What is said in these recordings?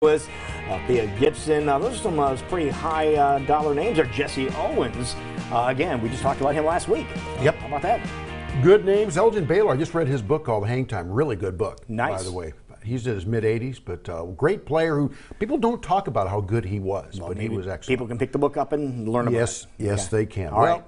Was Thea Gibson. Those are some pretty high dollar names. Or Jesse Owens. Again, we just talked about him last week. Yep. How about that? Good names. Elgin Baylor. I just read his book called Hang Time. Really good book. Nice. By the way. He's in his mid-80s, but great player who people don't talk about how good he was, but he was excellent. People can pick the book up and learn about it. Yes, they can. All right.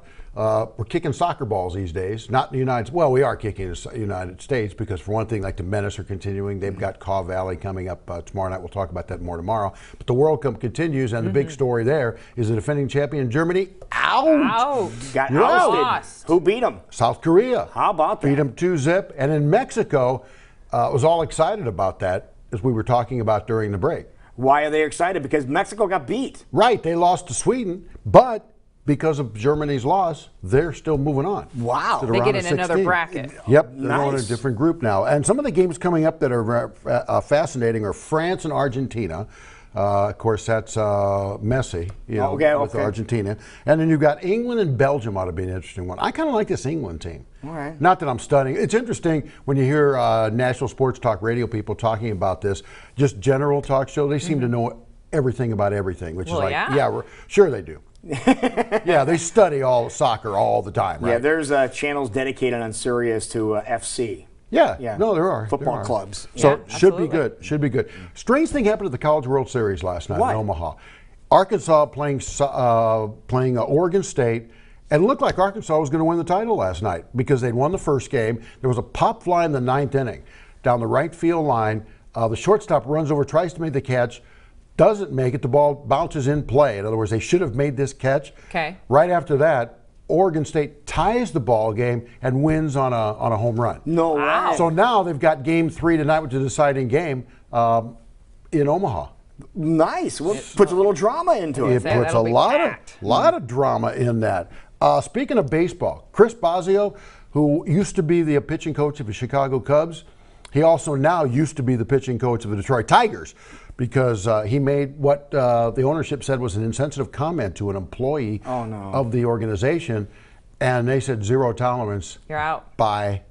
We're kicking soccer balls these days. Not in the United States. Well, we are kicking in the United States because, for one thing, like the Menace are continuing. They've got Caw Valley coming up tomorrow night. We'll talk about that more tomorrow. But the World Cup continues, and the big story there is the defending champion Germany out. Got ousted. Who beat them? South Korea. How about that? Beat them 2-0. And in Mexico, was all excited about that, as we were talking about during the break. Why are they excited? Because Mexico got beat. Right. They lost to Sweden, but because of Germany's loss, they're still moving on. Wow. They get in another bracket. Yep, they're going in a different group now. And some of the games coming up that are fascinating are France and Argentina. Of course, that's Messi, with Argentina. And then you've got England and Belgium ought to be an interesting one. I kind of like this England team. All right. Not that I'm studying. It's interesting when you hear national sports talk radio people talking about this, just general talk show. They seem to know everything about everything, which is like, sure they do. Yeah, they study all soccer all the time, right? Yeah, there's channels dedicated on Sirius to FC. Yeah, no, there are. Football clubs. So should be good, should be good. Strange thing happened at the College World Series last night in Omaha. Arkansas playing Oregon State, and it looked like Arkansas was going to win the title last night because they'd won the first game. There was a pop fly in the 9th inning down the right field line. The shortstop runs over, tries to make the catch, doesn't make it. The ball bounces in play. In other words, they should have made this catch. Okay. Right after that, Oregon State ties the ball game and wins on a home run. No way. So now they've got Game 3 tonight, which is a deciding game in Omaha. Nice. Well, puts a little drama into it. It puts a lot of drama in that. Speaking of baseball, Chris Bosio, who used to be the pitching coach of the Chicago Cubs, he also now used to be the pitching coach of the Detroit Tigers because he made what the ownership said was an insensitive comment to an employee of the organization, and they said zero tolerance. You're out. Bye.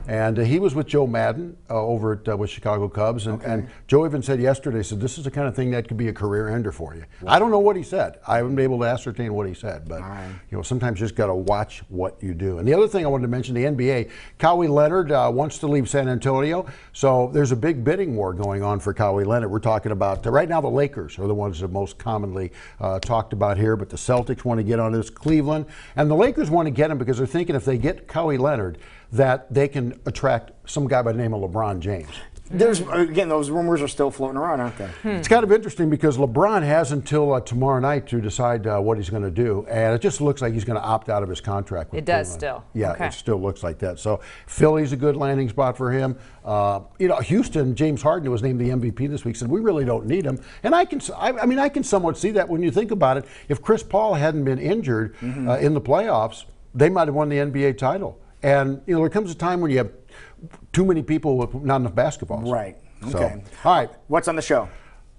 And he was with Joe Madden over at with Chicago Cubs, and Joe even said yesterday, said this is the kind of thing that could be a career ender for you. Wow. I don't know what he said. I haven't been able to ascertain what he said, but sometimes you just got to watch what you do. And the other thing I wanted to mention, the NBA, Kawhi Leonard wants to leave San Antonio, so there's a big bidding war going on for Kawhi Leonard. We're talking about right now the Lakers are the ones that are most commonly talked about here, but the Celtics want to get on this, Cleveland, and the Lakers want to get him because they're thinking if they get Kawhi Leonard, that they can attract some guy by the name of LeBron James. There's again, those rumors are still floating around, aren't they? It's kind of interesting because LeBron has until tomorrow night to decide what he's going to do, and it just looks like he's going to opt out of his contract with Cleveland. Does still. Yeah, it still looks like that. So Philly's a good landing spot for him. Houston, James Harden was named the MVP this week, said we really don't need him, and I can somewhat see that when you think about it. If Chris Paul hadn't been injured in the playoffs, they might have won the NBA title. And there comes a time when you have too many people with not enough basketballs. Right. Okay. So, all right. What's on the show?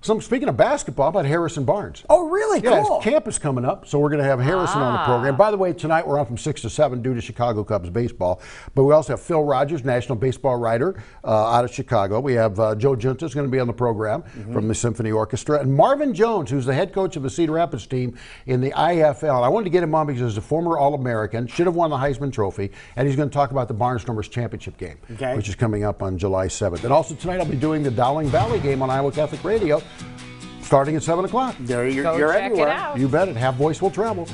So speaking of basketball, how about Harrison Barnes? Oh, really? Yeah, cool. his camp is coming up, so we're going to have Harrison on the program. By the way, tonight we're on from 6 to 7 due to Chicago Cubs baseball. But we also have Phil Rogers, national baseball writer out of Chicago. We have Joe Junta is going to be on the program from the Symphony Orchestra. And Marvin Jones, who's the head coach of the Cedar Rapids team in the IFL. I wanted to get him on because he's a former All-American, should have won the Heisman Trophy, and he's going to talk about the Barnes Numbers Championship game, which is coming up on July 7th. And also tonight I'll be doing the Dowling Valley game on Iowa Catholic Radio, starting at 7 o'clock. There you're check everywhere. it out. You bet it. Half voice will travel.